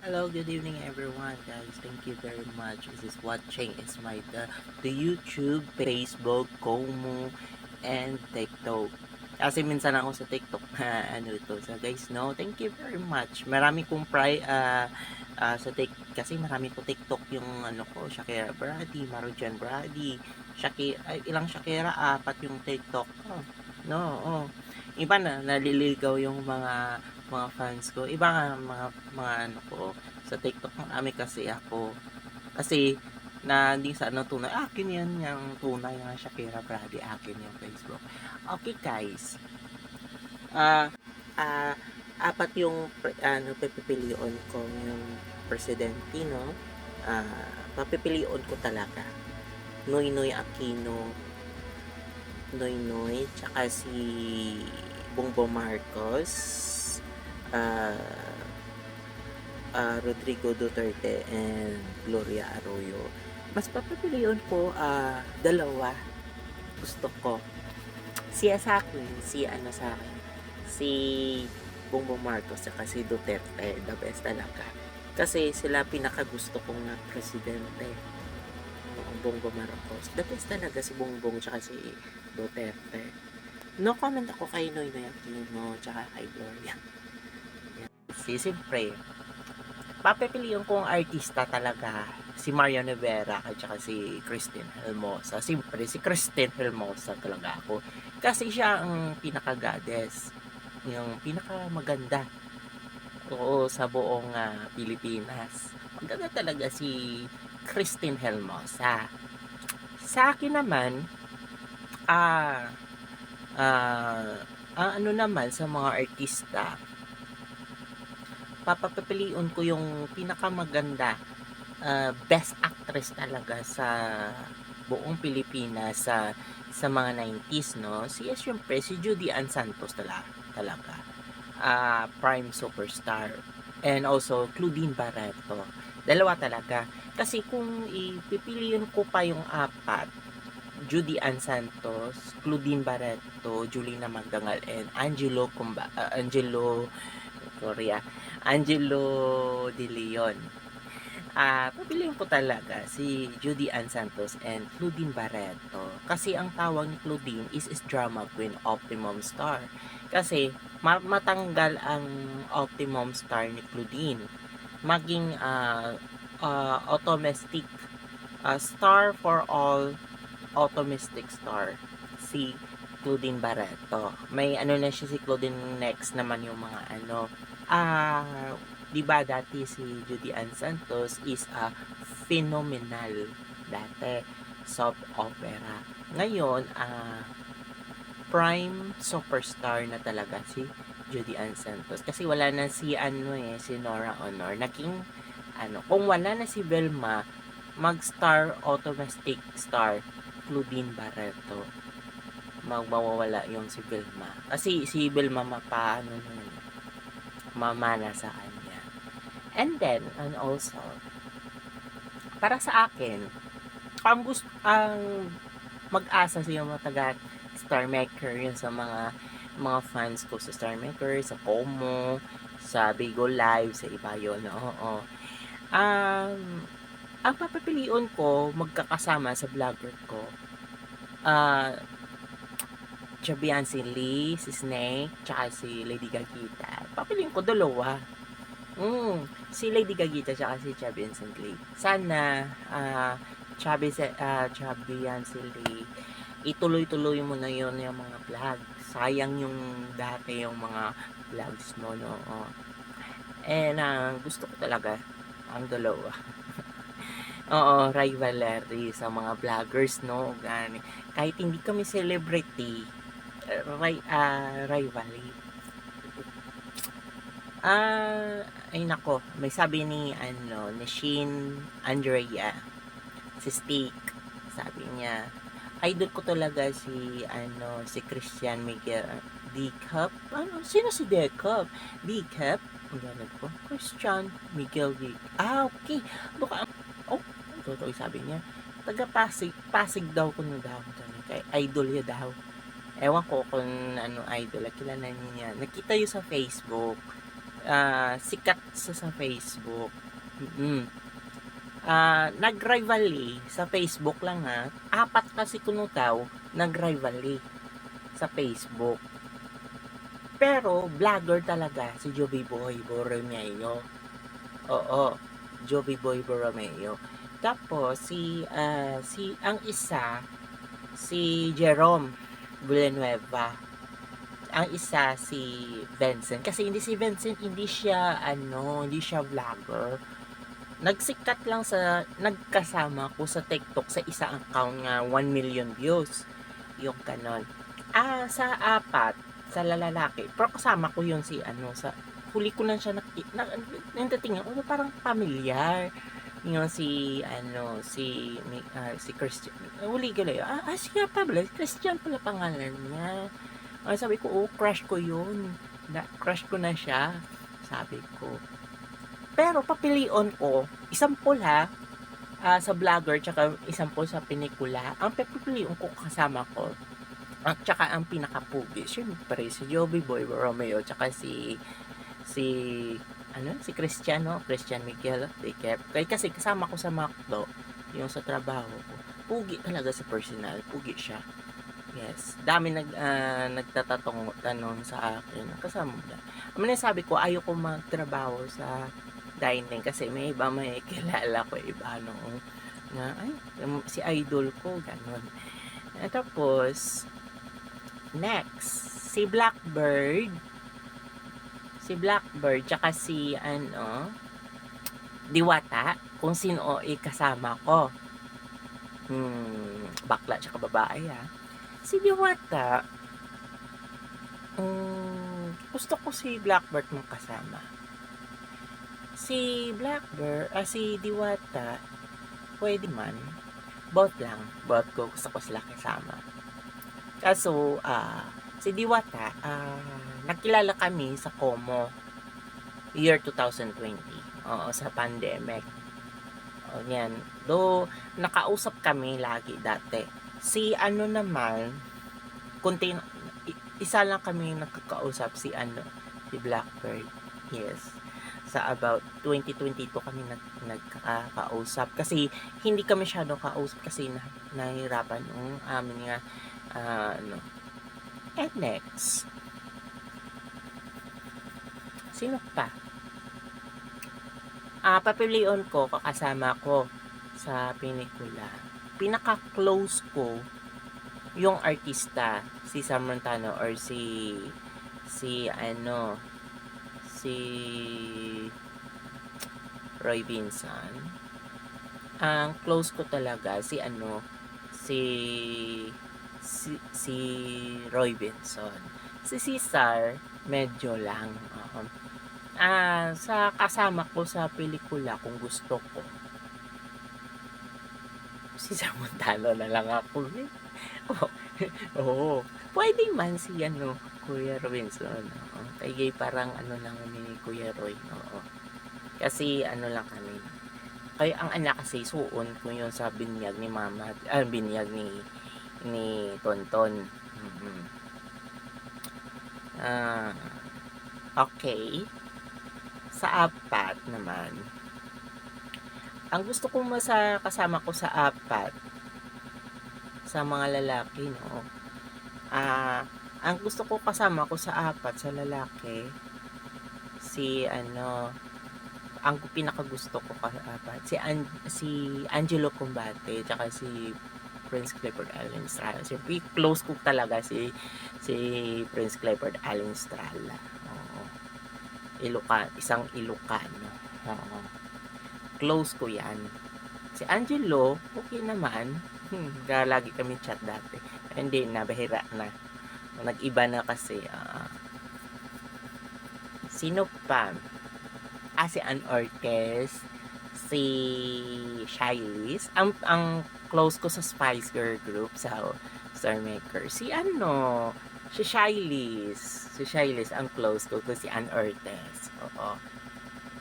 Hello, good evening everyone, guys. Thank you very much. This is watching is my the YouTube, Facebook, Komu, and TikTok. Kasi minsan ako sa TikTok na ano ito. So guys, no, thank you very much. Marami kong sa kasi marami ko TikTok yung ano ko, Shakira Brady, Marujan Brady, ilang Shakira, apat yung TikTok ko. No, oh. Iba na naliligaw yung mga fans ko. Iba nga mga ano ko sa TikTok marami kasi ako. Kasi na hindi sa ano tunay, akin yan yung tunay na Shakira Brady, akin yung Facebook. Okay guys. Ah ah apat yung pipiliin ko yung presidente, no? Papipiliin ko talaga. Noynoy Aquino, Noynoy, tsaka si Bongbong Marcos, ah Rodrigo Duterte and Gloria Arroyo. Mas papapiliin ko dalawa. Gusto ko. Siya sa akin, si Bongbong Marcos at si Duterte, the best talaga. Kasi sila pinakagusto kong na presidente. Bongbong Marcos. The best talaga si Bongbong at si Duterte. No comment ako kay Noynoy Aquino tsaka kay Gloria. Siyempre, papipiliin kong artista talaga si Maria Rivera at saka si Christine Hermosa. Siyempre, si Christine Hermosa talaga ako. Kasi siya ang pinaka-goddess. Yung pinaka-maganda. Oo, sa buong Pilipinas. Maganda talaga si Christine Hermosa. Sa akin naman, ah, ano naman sa mga artista, papapiliin ko yung pinakamaganda, best actress talaga sa buong Pilipinas sa mga 90s, no? Siyempre si Judy Ann Santos talaga. Prime superstar. And also Claudine Barreto. Dalawa talaga. Kasi kung ipipiliin ko pa yung apat, Judy Ann Santos, Claudine Barreto, Julina Magdangal, and Angelo De Leon. Pipiliin ko talaga si Judy Ann Santos and Claudine Barreto. Kasi ang tawag ni Claudine is drama queen, optimum star. Kasi matanggal ang optimum star ni Claudine. Maging automatic star for all, optimistic star si Claudine Barreto. May ano na siya si Claudine, next naman yung mga ano. Ah, 'Di ba dati si Judy Ann Santos is a phenomenal dati soap opera. Ngayon, prime superstar na talaga si Judy Ann Santos kasi wala na si si Nora Honor. Naging kung wala na si Velma, mag-star automatic star Claudine Barreto. Mawawala yung si Velma. Kasi si Velma mamana sa kanya. And then, and also, para sa akin, ang mag-asa sa mga taga Star Maker yun sa mga fans ko sa Star Maker, sa Como, sa Bigo Live, sa iba yun. Oo. Ang papapiliin ko magkakasama sa vlogger ko, ah Chabian si Lee, si Snake, tsaka si Lady Gagita. Papiliin ko dalawa. Si Lady Gagita tsaka si Chubby Lee. Sana Chubby Lee, ituloy-tuloy mo na yon yung mga vlog. Sayang yung dati yung mga vlogs mo, no? And gusto ko talaga ang dalawa. Oo, rivalry sa mga vloggers, no? Kahit hindi kami celebrity, rivalry. Ay nako, may sabi ni Shin Andrea, si Steak, sabi niya, idol ko talaga si Christian Miguel Decap. Sino si Decap? Decap? Ang galag ko. Christian Miguel Decap. Okay. Baka, oh, totoo sabi niya. Taga Pasig daw ko na daw. Kay idol niya daw. Ewan ko kung ano idol. Kilala niya. Nakita yun sa Facebook. sikat sa Facebook. Nag-rivalry sa Facebook lang ha. 4 kasi kuno daw nag-rivalry sa Facebook. Pero vlogger talaga si Joby Boy Borromeo. Oo, Joby Boy Borromeo. Tapos ang isa si Jerome Villanueva. Ang isa si Vincent. Kasi hindi si Vincent, hindi siya vlogger. Nagsikat lang nagkasama ko sa TikTok sa isang account nga 1 million views. Yung ganon. Sa 4, sa lalaki. Pero kasama ko yun sa huli ko lang siya nagtatingin ko parang pamilyar. Yung si Christian. Huli gala yun. Siya pala. Christian pala pangalan niya. Sabi ko, crush ko yun. Crush ko na siya. Sabi ko. Pero papilion ko, isang pula sa vlogger, tsaka isang pula sa pelikula. Ang papilion ko kasama ko, at tsaka ang pinakapugi, syempre, si Joby Boy Romeo, tsaka si Christian Miguel Tikep. Kasi kasama ko sa McDo, yung sa trabaho ko. Pugi talaga sa personal, pugi siya. Yes, dami nagtatanong sa akin, kasama mo dyan. Sabi ko, ayoko magtrabaho sa dining kasi may kilala ko iba na si idol ko, ganon. Tapos, next, si Blackbird, tsaka si Diwata, kung sino kasama ko. Bakla tsaka babae Si Diwata, gusto ko si Blackbird mong kasama. Si Diwata, pwede man. Both ko gusto ko sila kasama. Kaso, si Diwata, nagkilala kami sa Como, year 2020. Sa pandemic. Yan. Though, nakausap kami lagi dati. Si naman, isa lang kami nakakausap si Blackbird. Yes. Sa about 2022 kami nagkakausap. Kasi, hindi kami masyadong kausap kasi nahihirapan yung amin nga, And next, sino pa? Papilion ko, kakasama ko sa pelikula. Pinaka-close ko yung artista, si Sam Montano or si Roy Vincent. Ang close ko talaga si Roy Vincent. Si Cesar medyo lang. Sa kasama ko sa pelikula, kung gusto ko, si Sam Montano na lang ako. Pwede man si Kuya Robinson. Kaya parang lang ni Kuya Roy. Kasi lang kami. Kaya ang anak kasi suon ko yun sa binyag ni mama, binyag ni Tonton. Okay. Sa 4 naman, ang gusto kong kasama ko sa 4 sa mga lalaki, ang gusto ko kasama ko sa 4 sa lalaki, ang pinakagusto ko si Angelo Combate, tsaka si Prince Clifford Allen Estrada. Siyempre, close ko talaga si Prince Clifford Allen Estrada. Isang Ilocano. Close ko yan. Si Angelo, okay naman. Lagi kami chat dati. Hindi na, bahira na. Nag-iba na kasi. Sino pa? Si Ann Ortez, si Shailis. Ang close ko sa Spice Girl group sa Star Maker. Si Shailis ang close ko si Ann Ortez.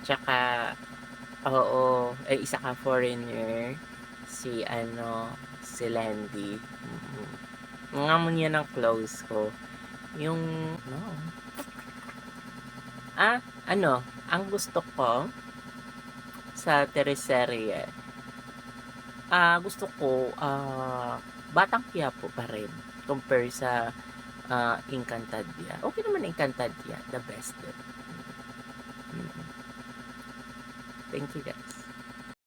Tsaka isa ka foreigner, si Landy. Mga mo niya ng close ko. Yung Ano, ang gusto ko sa teleserye, gusto ko, Batang Quiapo pa rin compare sa, Encantadia. Okey naman Encantadia, the best din. Mm. Thank you guys.